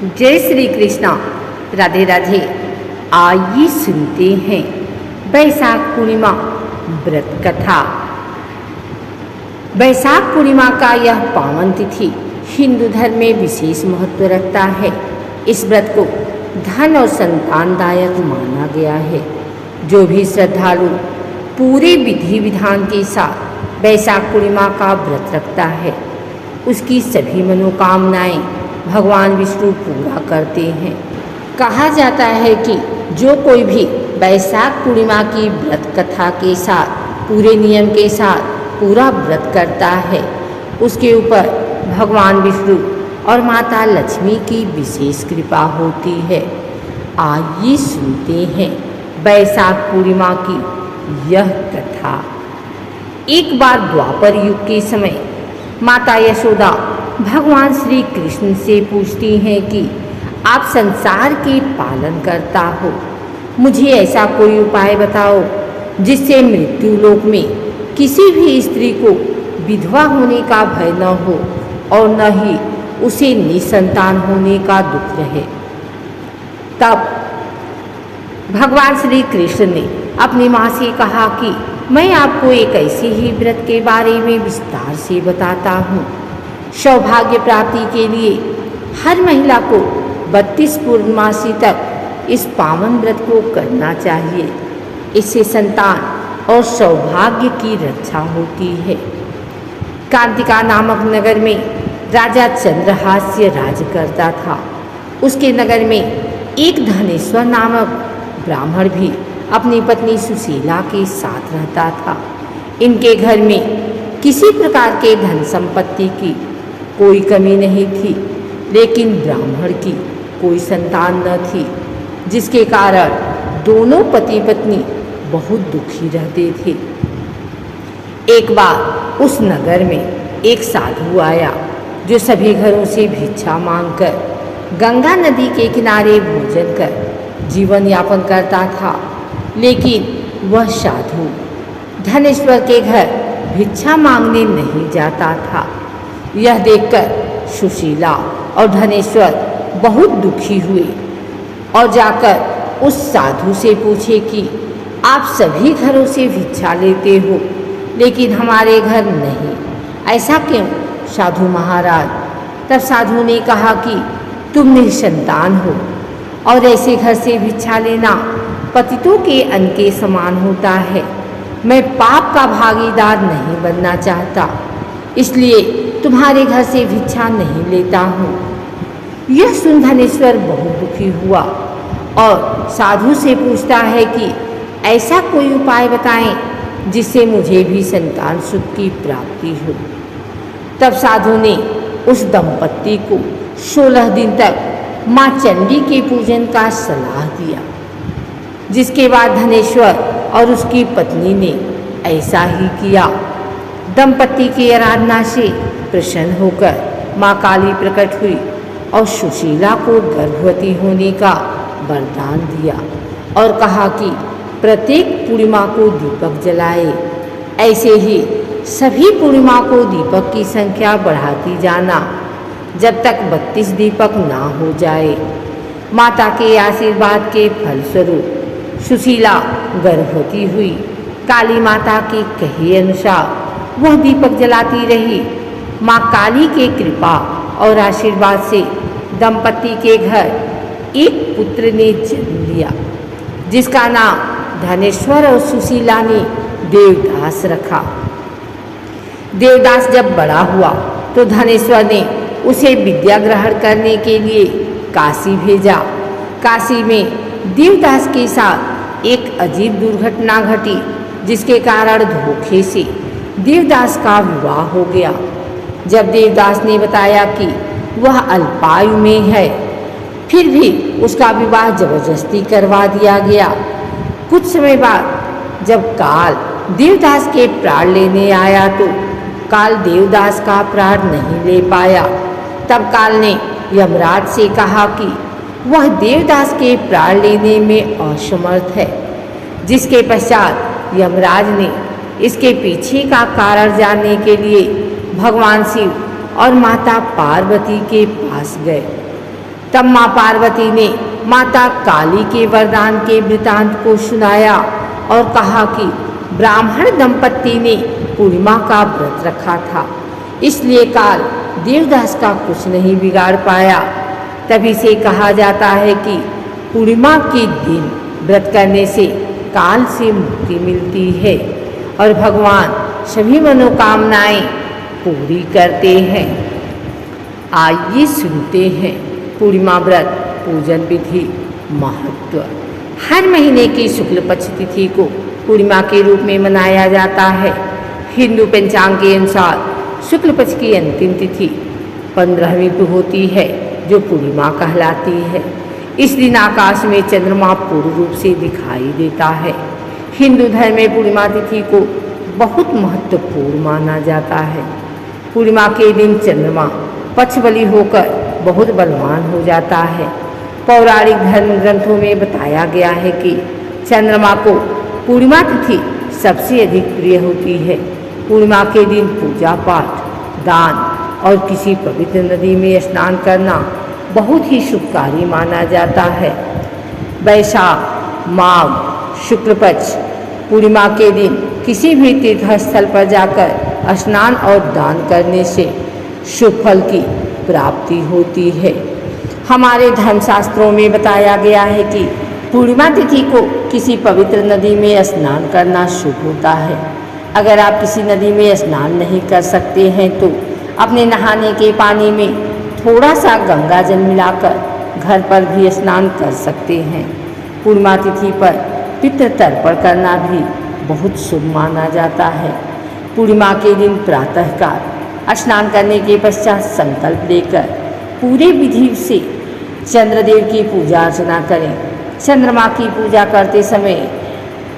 जय श्री कृष्णा। राधे राधे। आइए सुनते हैं बैसाख पूर्णिमा व्रत कथा। बैसाख पूर्णिमा का यह पावन तिथि हिंदू धर्म में विशेष महत्व रखता है। इस व्रत को धन और संतानदायक माना गया है। जो भी श्रद्धालु पूरे विधि विधान के साथ बैसाख पूर्णिमा का व्रत रखता है, उसकी सभी मनोकामनाएं भगवान विष्णु पूरा करते हैं। कहा जाता है कि जो कोई भी बैसाख पूर्णिमा की व्रत कथा के साथ पूरे नियम के साथ पूरा व्रत करता है, उसके ऊपर भगवान विष्णु और माता लक्ष्मी की विशेष कृपा होती है। आइए सुनते हैं बैसाख पूर्णिमा की यह कथा। एक बार द्वापर युग के समय माता यशोदा भगवान श्री कृष्ण से पूछती हैं कि आप संसार के पालन करता हो, मुझे ऐसा कोई उपाय बताओ जिससे मृत्यु लोक में किसी भी स्त्री को विधवा होने का भय न हो और न ही उसे निसंतान होने का दुख रहे। तब भगवान श्री कृष्ण ने अपनी माँ से कहा कि मैं आपको एक ऐसे ही व्रत के बारे में विस्तार से बताता हूँ। सौभाग्य प्राप्ति के लिए हर महिला को 32 पूर्णमासी तक इस पावन व्रत को करना चाहिए। इससे संतान और सौभाग्य की रक्षा होती है। कांतिका नामक नगर में राजा चंद्रहास्य राज करता था। उसके नगर में एक धनेश्वर नामक ब्राह्मण भी अपनी पत्नी सुशीला के साथ रहता था। इनके घर में किसी प्रकार के धन संपत्ति की कोई कमी नहीं थी, लेकिन ब्राह्मण की कोई संतान न थी, जिसके कारण दोनों पति पत्नी बहुत दुखी रहते थे। एक बार उस नगर में एक साधु आया जो सभी घरों से भिक्षा मांगकर गंगा नदी के किनारे भोजन कर जीवन यापन करता था। लेकिन वह साधु धनेश्वर के घर भिक्षा मांगने नहीं जाता था। यह देखकर सुशीला और धनेश्वर बहुत दुखी हुए और जाकर उस साधु से पूछे कि आप सभी घरों से भिक्षा लेते हो, लेकिन हमारे घर नहीं, ऐसा क्यों साधु महाराज? तब साधु ने कहा कि तुम निसंतान हो और ऐसे घर से भिक्षा लेना पतितों के अन्न के समान होता है। मैं पाप का भागीदार नहीं बनना चाहता, इसलिए तुम्हारे घर से भिक्षा नहीं लेता हूँ। यह सुन धनेश्वर बहुत दुखी हुआ और साधु से पूछता है कि ऐसा कोई उपाय बताएं जिससे मुझे भी संतान सुख की प्राप्ति हो। तब साधु ने उस दंपत्ति को 16 दिन तक माँ चंडी के पूजन का सलाह दिया, जिसके बाद धनेश्वर और उसकी पत्नी ने ऐसा ही किया। दंपत्ति की आराधना से प्रसन्न होकर माँ काली प्रकट हुई और सुशीला को गर्भवती होने का वरदान दिया और कहा कि प्रत्येक पूर्णिमा को दीपक जलाए। ऐसे ही सभी पूर्णिमा को दीपक की संख्या बढ़ाती जाना जब तक 32 दीपक ना हो जाए। माता के आशीर्वाद के फलस्वरूप सुशीला गर्भवती हुई। काली माता के कहे अनुसार वह दीपक जलाती रही। माँ काली के कृपा और आशीर्वाद से दंपति के घर एक पुत्र ने जन्म लिया, जिसका नाम धनेश्वर और सुशीला ने देवदास रखा। देवदास जब बड़ा हुआ तो धनेश्वर ने उसे विद्या ग्रहण करने के लिए काशी भेजा। काशी में देवदास के साथ एक अजीब दुर्घटना घटी, जिसके कारण धोखे से देवदास का विवाह हो गया। जब देवदास ने बताया कि वह अल्पायु में है, फिर भी उसका विवाह जबरदस्ती करवा दिया गया। कुछ समय बाद जब काल देवदास के प्राण लेने आया तो काल देवदास का प्राण नहीं ले पाया। तब काल ने यमराज से कहा कि वह देवदास के प्राण लेने में असमर्थ है, जिसके पश्चात यमराज ने इसके पीछे का कारण जानने के लिए भगवान शिव और माता पार्वती के पास गए। तब माँ पार्वती ने माता काली के वरदान के वृतांत को सुनाया और कहा कि ब्राह्मण दंपत्ति ने पूर्णिमा का व्रत रखा था, इसलिए काल देवदास का कुछ नहीं बिगाड़ पाया। तभी से कहा जाता है कि पूर्णिमा के दिन व्रत करने से काल से मुक्ति मिलती है और भगवान सभी मनोकामनाएं पूरी करते हैं। आइए सुनते हैं पूर्णिमा व्रत पूजन विधि महत्व। हर महीने की शुक्ल पक्ष तिथि को पूर्णिमा के रूप में मनाया जाता है। हिंदू पंचांग के अनुसार शुक्ल पक्ष की अंतिम तिथि 15वीं को होती है, जो पूर्णिमा कहलाती है। इस दिन आकाश में चंद्रमा पूर्ण रूप से दिखाई देता है। हिंदू धर्म में पूर्णिमा तिथि को बहुत महत्वपूर्ण माना जाता है। पूर्णिमा के दिन चंद्रमा पक्षबली होकर बहुत बलवान हो जाता है। पौराणिक धर्म ग्रंथों में बताया गया है कि चंद्रमा को पूर्णिमा तिथि सबसे अधिक प्रिय होती है। पूर्णिमा के दिन पूजा पाठ, दान और किसी पवित्र नदी में स्नान करना बहुत ही शुभकारी माना जाता है। वैशाख माघ शुक्ल पक्ष पूर्णिमा के दिन किसी भी तीर्थ स्थल पर जाकर स्नान और दान करने से शुभ फल की प्राप्ति होती है। हमारे धर्मशास्त्रों में बताया गया है कि पूर्णिमा तिथि को किसी पवित्र नदी में स्नान करना शुभ होता है। अगर आप किसी नदी में स्नान नहीं कर सकते हैं तो अपने नहाने के पानी में थोड़ा सा गंगा जल मिलाकर घर पर भी स्नान कर सकते हैं। पूर्णिमा तिथि पर पितृ तर्पण करना भी बहुत शुभ माना जाता है। पूर्णिमा के दिन प्रातःकाल स्नान करने के पश्चात संकल्प लेकर पूरे विधि से चंद्रदेव की पूजा अर्चना करें। चंद्रमा की पूजा करते समय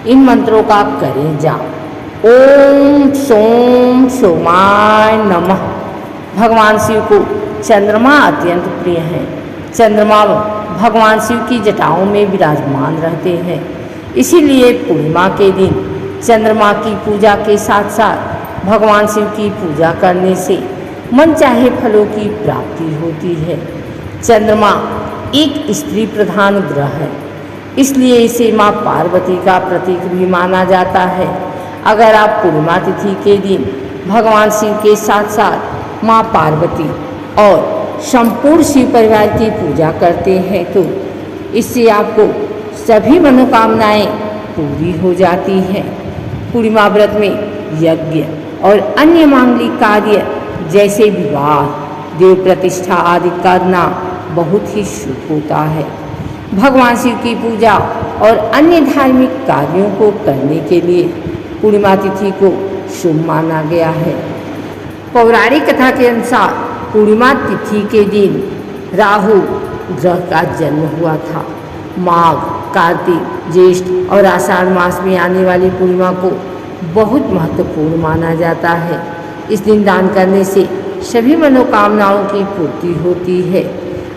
इन मंत्रों का करें जाप। ओम सोम सोमाय नमः। भगवान शिव को चंद्रमा अत्यंत प्रिय है। चंद्रमा भगवान शिव की जटाओं में विराजमान रहते हैं, इसीलिए पूर्णिमा के दिन चंद्रमा की पूजा के साथ साथ भगवान शिव की पूजा करने से मन चाहे फलों की प्राप्ति होती है। चंद्रमा एक स्त्री प्रधान ग्रह है, इसलिए इसे माँ पार्वती का प्रतीक भी माना जाता है। अगर आप पूर्णिमा तिथि के दिन भगवान शिव के साथ साथ माँ पार्वती और संपूर्ण शिव परिवार की पूजा करते हैं तो इससे आपको सभी मनोकामनाएं पूरी हो जाती हैं। पूर्णिमा व्रत में यज्ञ और अन्य मांगलिक कार्य जैसे विवाह, देव प्रतिष्ठा आदि करना बहुत ही शुभ होता है। भगवान शिव की पूजा और अन्य धार्मिक कार्यों को करने के लिए पूर्णिमा तिथि को शुभ माना गया है। पौराणिक कथा के अनुसार पूर्णिमा तिथि के दिन राहु ग्रह का जन्म हुआ था। माघ, कार्तिक, ज्येष्ठ और आषाढ़ मास में आने वाली पूर्णिमा को बहुत महत्वपूर्ण माना जाता है। इस दिन दान करने से सभी मनोकामनाओं की पूर्ति होती है।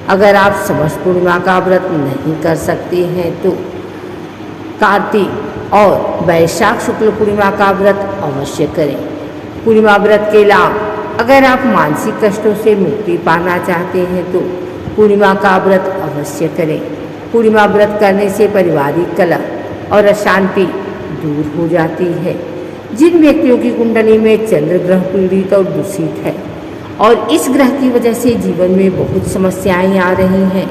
अगर आप समस्त पूर्णिमा का व्रत नहीं कर सकते हैं तो कार्तिक और वैशाख शुक्ल पूर्णिमा का व्रत अवश्य करें। पूर्णिमा व्रत के लाभ: अगर आप मानसिक कष्टों से मुक्ति पाना चाहते हैं तो पूर्णिमा का व्रत अवश्य करें। पूर्णिमा व्रत करने से पारिवारिक कलह और अशांति दूर हो जाती है। जिन व्यक्तियों की कुंडली में चंद्र ग्रह पीड़ित और दूषित है और इस ग्रह की वजह से जीवन में बहुत समस्याएं आ रही हैं,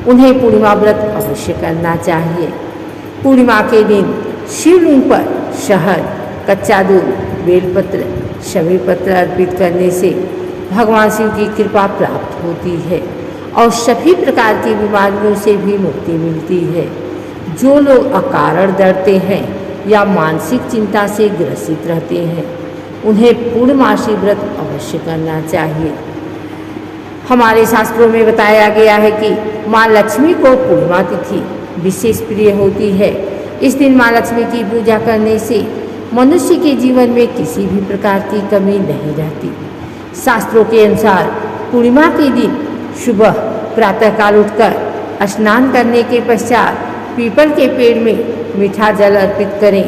उन्हें पूर्णिमा व्रत अवश्य करना चाहिए। पूर्णिमा के दिन शिवलिंग पर शहद, कच्चा दूध, बेलपत्र, शमी पत्र अर्पित करने से भगवान शिव की कृपा प्राप्त होती है और सभी प्रकार की बीमारियों से भी मुक्ति मिलती है। जो लोग अकारण डरते हैं या मानसिक चिंता से ग्रसित रहते हैं, उन्हें पूर्णमासी व्रत अवश्य करना चाहिए। हमारे शास्त्रों में बताया गया है कि माँ लक्ष्मी को पूर्णिमा तिथि विशेष प्रिय होती है। इस दिन माँ लक्ष्मी की पूजा करने से मनुष्य के जीवन में किसी भी प्रकार की कमी नहीं रहती। शास्त्रों के अनुसार पूर्णिमा के दिन सुबह प्रातःकाल उठकर स्नान करने के पश्चात पीपल के पेड़ में मीठा जल अर्पित करें।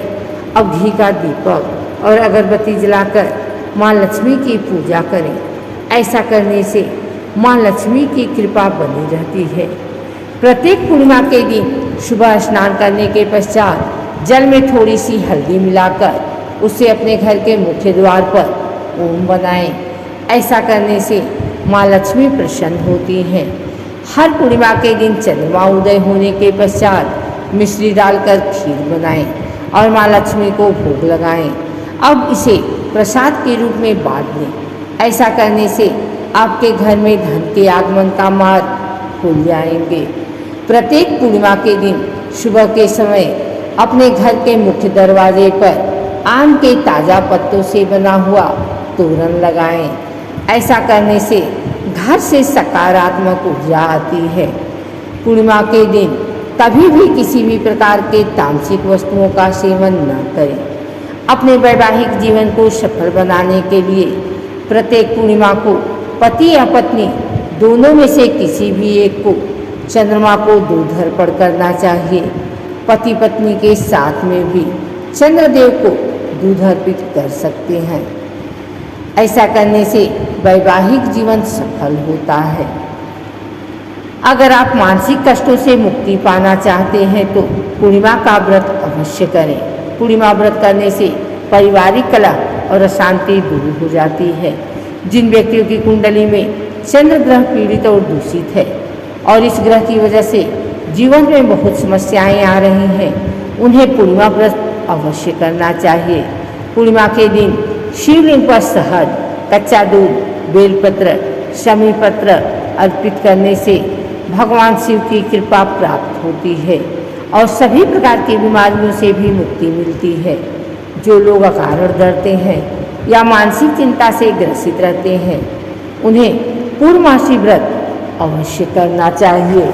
अब घी का दीपक और अगरबत्ती जलाकर माँ लक्ष्मी की पूजा करें। ऐसा करने से माँ लक्ष्मी की कृपा बनी रहती है। प्रत्येक पूर्णिमा के दिन सुबह स्नान करने के पश्चात जल में थोड़ी सी हल्दी मिलाकर उसे अपने घर के मुख्य द्वार पर ओम बनाएं। ऐसा करने से माँ लक्ष्मी प्रसन्न होती हैं। हर पूर्णिमा के दिन चंद्रमा उदय होने के पश्चात मिश्री डालकर खीर बनाएं और माँ लक्ष्मी को भोग लगाएं। अब इसे प्रसाद के रूप में बांट दें। ऐसा करने से आपके घर में धन के आगमन का मार्ग खुल जाएंगे। प्रत्येक पूर्णिमा के दिन सुबह के समय अपने घर के मुख्य दरवाजे पर आम के ताज़ा पत्तों से बना हुआ तोरण लगाएं। ऐसा करने से घर से सकारात्मक ऊर्जा आती है। पूर्णिमा के दिन कभी भी किसी भी प्रकार के तामसिक वस्तुओं का सेवन न करें। अपने वैवाहिक जीवन को सफल बनाने के लिए प्रत्येक पूर्णिमा को पति या पत्नी दोनों में से किसी भी एक को चंद्रमा को दूध अर्पण करना चाहिए। पति पत्नी के साथ में भी चंद्रदेव को दूध अर्पित कर सकते हैं। ऐसा करने से वैवाहिक जीवन सफल होता है। अगर आप मानसिक कष्टों से मुक्ति पाना चाहते हैं तो पूर्णिमा का व्रत अवश्य करें। पूर्णिमा व्रत करने से पारिवारिक कलह और अशांति दूर हो जाती है। जिन व्यक्तियों की कुंडली में चंद्र ग्रह पीड़ित और दूषित है और इस ग्रह की वजह से जीवन में बहुत समस्याएं आ रही हैं, उन्हें पूर्णिमा व्रत अवश्य करना चाहिए। पूर्णिमा के दिन शिवलिंग पर शहद, कच्चा दूध, बेलपत्र, शमी पत्र अर्पित करने से भगवान शिव की कृपा प्राप्त होती है और सभी प्रकार की बीमारियों से भी मुक्ति मिलती है। जो लोग अकारण डरते हैं या मानसिक चिंता से ग्रसित रहते हैं, उन्हें पूर्णमासी व्रत अवश्य करना चाहिए।